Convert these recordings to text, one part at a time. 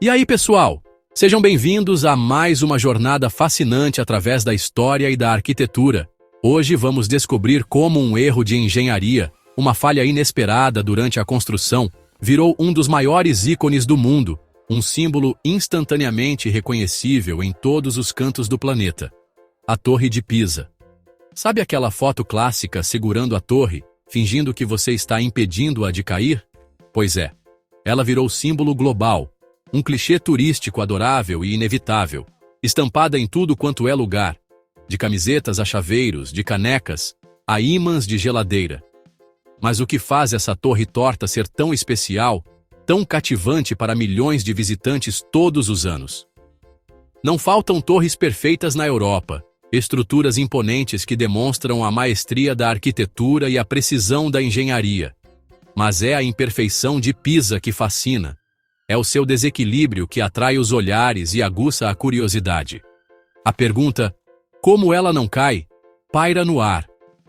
E aí, pessoal? Sejam bem-vindos a mais uma jornada fascinante através da história e da arquitetura. Hoje vamos descobrir como um erro de engenharia, uma falha inesperada durante a construção, virou um dos maiores ícones do mundo, um símbolo instantaneamente reconhecível em todos os cantos do planeta. A Torre de Pisa. Sabe aquela foto clássica segurando a torre, fingindo que você está impedindo-a de cair? Pois é, ela virou símbolo global. Um clichê turístico adorável e inevitável, estampada em tudo quanto é lugar, de camisetas a chaveiros, de canecas, a ímãs de geladeira. Mas o que faz essa torre torta ser tão especial, tão cativante para milhões de visitantes todos os anos? Não faltam torres perfeitas na Europa, estruturas imponentes que demonstram a maestria da arquitetura e a precisão da engenharia. Mas é a imperfeição de Pisa que fascina. É o seu desequilíbrio que atrai os olhares e aguça a curiosidade. A pergunta, como ela não cai, paira no ar.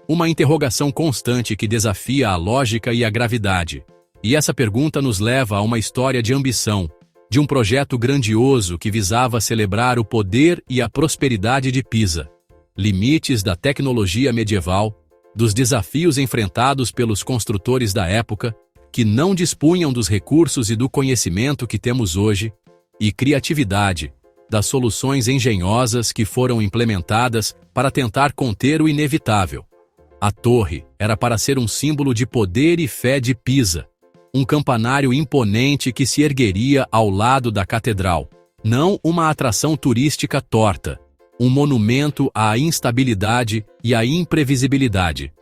Uma interrogação constante que desafia a lógica e a gravidade. E essa pergunta nos leva a uma história de ambição, de um projeto grandioso que visava celebrar o poder e a prosperidade de Pisa. Limites da tecnologia medieval, dos desafios enfrentados pelos construtores da época, que não dispunham dos recursos e do conhecimento que temos hoje, e criatividade, das soluções engenhosas que foram implementadas para tentar conter o inevitável. A torre era para ser um símbolo de poder e fé de Pisa, um campanário imponente que se ergueria ao lado da catedral, não uma atração turística torta, um monumento à instabilidade e à imprevisibilidade.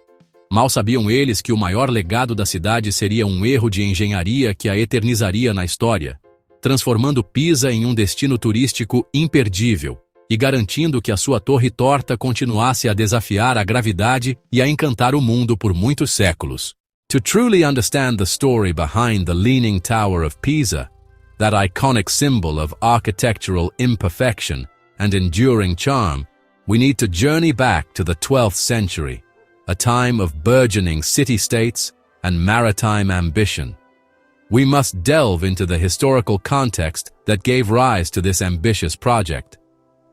Mal sabiam eles que o maior legado da cidade seria um erro de engenharia que a eternizaria na história, transformando Pisa em um destino turístico imperdível e garantindo que a sua torre torta continuasse a desafiar a gravidade e a encantar o mundo por muitos séculos. To truly understand the story behind the Leaning Tower of Pisa, that iconic symbol of architectural imperfection and enduring charm, we need to journey back to the 12th century. A time of burgeoning city-states and maritime ambition. We must delve into the historical context that gave rise to this ambitious project.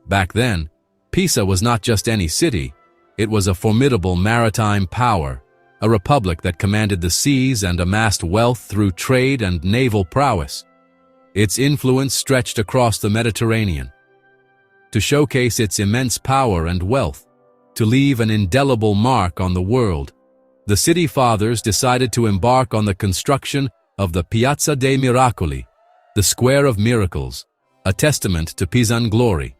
Back then, Pisa was not just any city, it was a formidable maritime power, a republic that commanded the seas and amassed wealth through trade and naval prowess. Its influence stretched across the Mediterranean. To showcase its immense power and wealth, to leave an indelible mark on the world, the city fathers decided to embark on the construction of the Piazza dei Miracoli, the Square of Miracles, a testament to Pisan glory.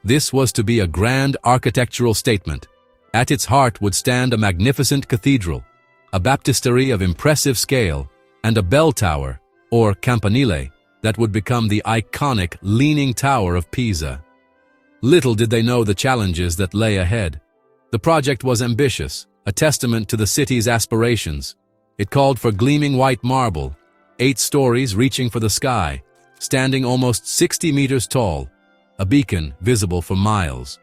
This was to be a grand architectural statement. At its heart would stand a magnificent cathedral, a baptistery of impressive scale, and a bell tower, or campanile, that would become the iconic Leaning Tower of Pisa. Little did they know the challenges that lay ahead. The project was ambitious, a testament to the city's aspirations. It called for gleaming white marble, 8 stories reaching for the sky, standing almost 60 meters tall, a beacon visible for miles.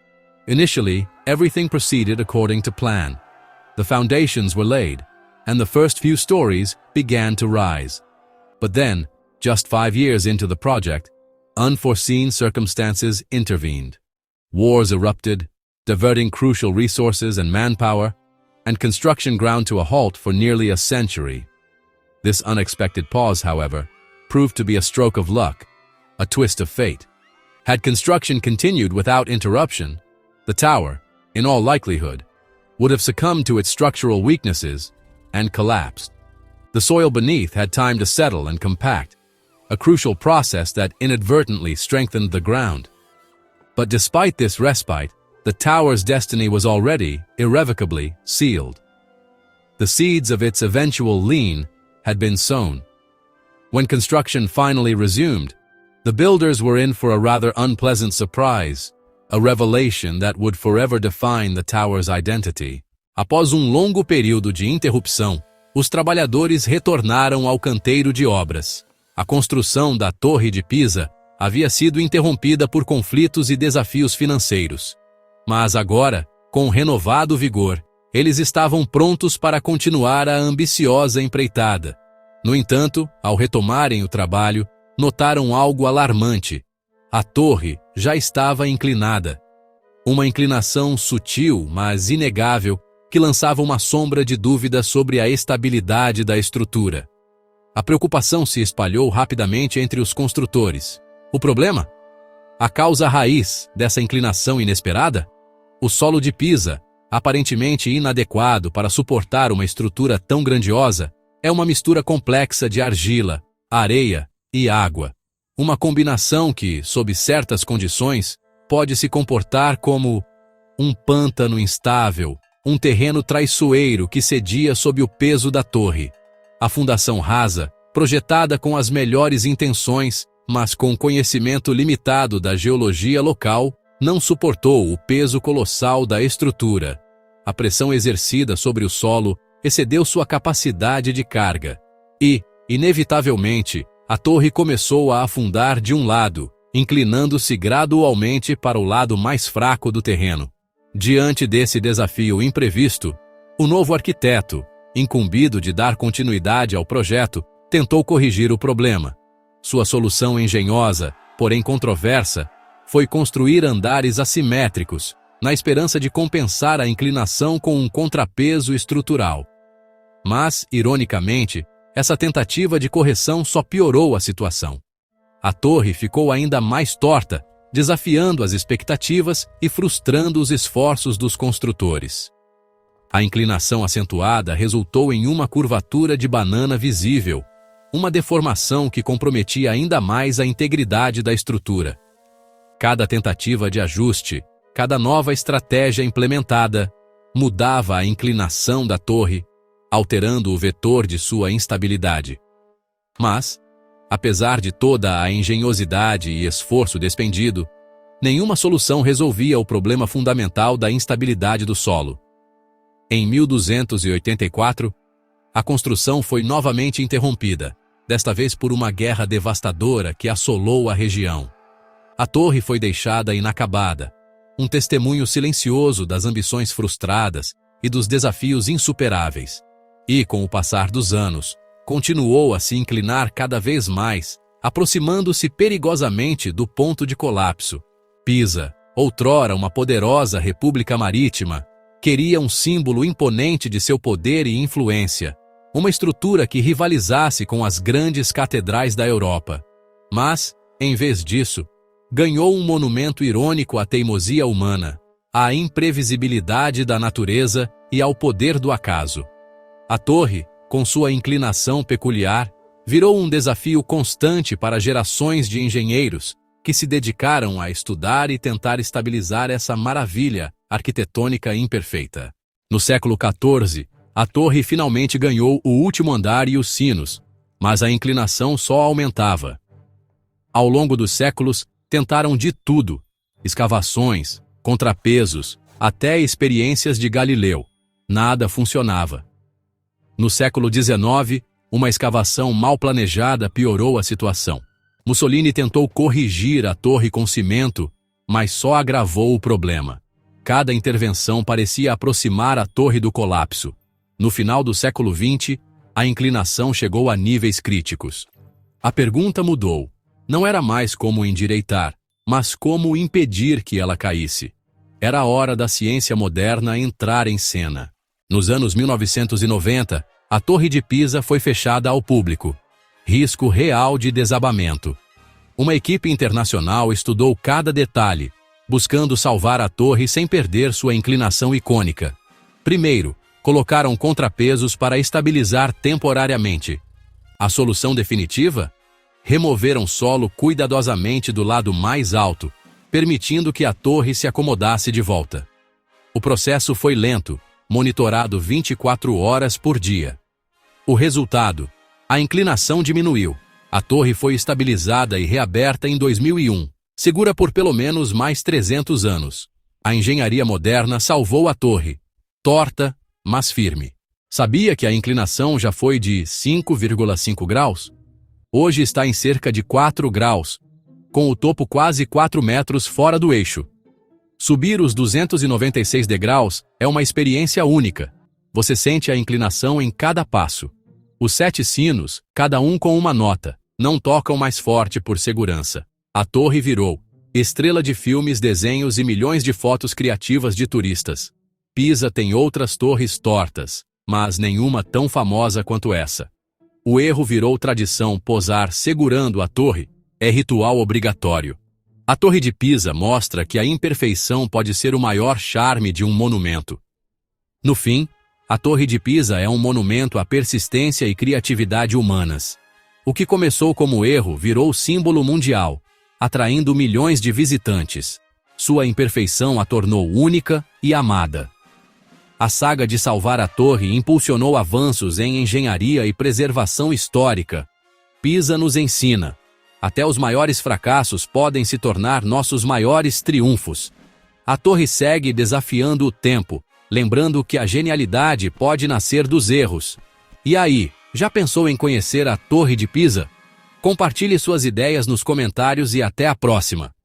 Initially, everything proceeded according to plan. The foundations were laid, and the first few stories began to rise. But then, just 5 years into the project, unforeseen circumstances intervened. Wars erupted, diverting crucial resources and manpower, and construction ground to a halt for nearly a century. This unexpected pause, however, proved to be a stroke of luck, a twist of fate. Had construction continued without interruption, the tower, in all likelihood, would have succumbed to its structural weaknesses and collapsed. The soil beneath had time to settle and compact, a crucial process that inadvertently strengthened the ground. But despite this respite, the tower's destiny was already, irrevocably, sealed. The seeds of its eventual lean had been sown. When construction finally resumed, the builders were in for a rather unpleasant surprise, a revelation that would forever define the tower's identity. Após longo período de interrupção, os trabalhadores retornaram ao canteiro de obras. A construção da Torre de Pisa havia sido interrompida por conflitos e desafios financeiros. Mas agora, com renovado vigor, eles estavam prontos para continuar a ambiciosa empreitada. No entanto, ao retomarem o trabalho, notaram algo alarmante. A torre já estava inclinada. Uma inclinação sutil, mas inegável, que lançava uma sombra de dúvida sobre a estabilidade da estrutura. A preocupação se espalhou rapidamente entre os construtores. O problema? A causa raiz dessa inclinação inesperada? O solo de Pisa, aparentemente inadequado para suportar uma estrutura tão grandiosa, é uma mistura complexa de argila, areia e água. Uma combinação que, sob certas condições, pode se comportar como um pântano instável, um terreno traiçoeiro que cedia sob o peso da torre. A fundação rasa, projetada com as melhores intenções, mas com conhecimento limitado da geologia local, não suportou o peso colossal da estrutura. A pressão exercida sobre o solo excedeu sua capacidade de carga. E, inevitavelmente, a torre começou a afundar de um lado, inclinando-se gradualmente para o lado mais fraco do terreno. Diante desse desafio imprevisto, o novo arquiteto, incumbido de dar continuidade ao projeto, tentou corrigir o problema. Sua solução engenhosa, porém controversa, foi construir andares assimétricos, na esperança de compensar a inclinação com um contrapeso estrutural. Mas, ironicamente, essa tentativa de correção só piorou a situação. A torre ficou ainda mais torta, desafiando as expectativas e frustrando os esforços dos construtores. A inclinação acentuada resultou em uma curvatura de banana visível, uma deformação que comprometia ainda mais a integridade da estrutura. Cada tentativa de ajuste, cada nova estratégia implementada, mudava a inclinação da torre, alterando o vetor de sua instabilidade. Mas, apesar de toda a engenhosidade e esforço despendido, nenhuma solução resolvia o problema fundamental da instabilidade do solo. Em 1284, a construção foi novamente interrompida, desta vez por uma guerra devastadora que assolou a região. A torre foi deixada inacabada, um testemunho silencioso das ambições frustradas e dos desafios insuperáveis. E, com o passar dos anos, continuou a se inclinar cada vez mais, aproximando-se perigosamente do ponto de colapso. Pisa, outrora uma poderosa república marítima, queria um símbolo imponente de seu poder e influência, uma estrutura que rivalizasse com as grandes catedrais da Europa. Mas, em vez disso, ganhou um monumento irônico à teimosia humana, à imprevisibilidade da natureza e ao poder do acaso. A torre, com sua inclinação peculiar, virou um desafio constante para gerações de engenheiros que se dedicaram a estudar e tentar estabilizar essa maravilha arquitetônica imperfeita. No século XIV, a torre finalmente ganhou o último andar e os sinos, mas a inclinação só aumentava. Ao longo dos séculos, tentaram de tudo: escavações, contrapesos, até experiências de Galileu. Nada funcionava. No século XIX, uma escavação mal planejada piorou a situação. Mussolini tentou corrigir a torre com cimento, mas só agravou o problema. Cada intervenção parecia aproximar a torre do colapso. No final do século XX, a inclinação chegou a níveis críticos. A pergunta mudou. Não era mais como endireitar, mas como impedir que ela caísse. Era a hora da ciência moderna entrar em cena. Nos anos 1990, a Torre de Pisa foi fechada ao público. Risco real de desabamento. Uma equipe internacional estudou cada detalhe, buscando salvar a torre sem perder sua inclinação icônica. Primeiro, colocaram contrapesos para estabilizar temporariamente. A solução definitiva? Removeram solo cuidadosamente do lado mais alto, permitindo que a torre se acomodasse de volta. O processo foi lento, monitorado 24 horas por dia. O resultado: a inclinação diminuiu. A torre foi estabilizada e reaberta em 2001, segura por pelo menos mais 300 anos. A engenharia moderna salvou a torre, torta, mas firme. Sabia que a inclinação já foi de 5,5 graus? Hoje está em cerca de 4 graus, com o topo quase 4 metros fora do eixo. Subir os 296 degraus é uma experiência única. Você sente a inclinação em cada passo. Os 7 sinos, cada um com uma nota, não tocam mais forte por segurança. A torre virou estrela de filmes, desenhos e milhões de fotos criativas de turistas. Pisa tem outras torres tortas, mas nenhuma tão famosa quanto essa. O erro virou tradição. Posar segurando a torre é ritual obrigatório. A Torre de Pisa mostra que a imperfeição pode ser o maior charme de um monumento. No fim, a Torre de Pisa é um monumento à persistência e criatividade humanas. O que começou como erro virou símbolo mundial, atraindo milhões de visitantes. Sua imperfeição a tornou única e amada. A saga de salvar a torre impulsionou avanços em engenharia e preservação histórica. Pisa nos ensina: até os maiores fracassos podem se tornar nossos maiores triunfos. A torre segue desafiando o tempo, lembrando que a genialidade pode nascer dos erros. E aí, já pensou em conhecer a Torre de Pisa? Compartilhe suas ideias nos comentários e até a próxima!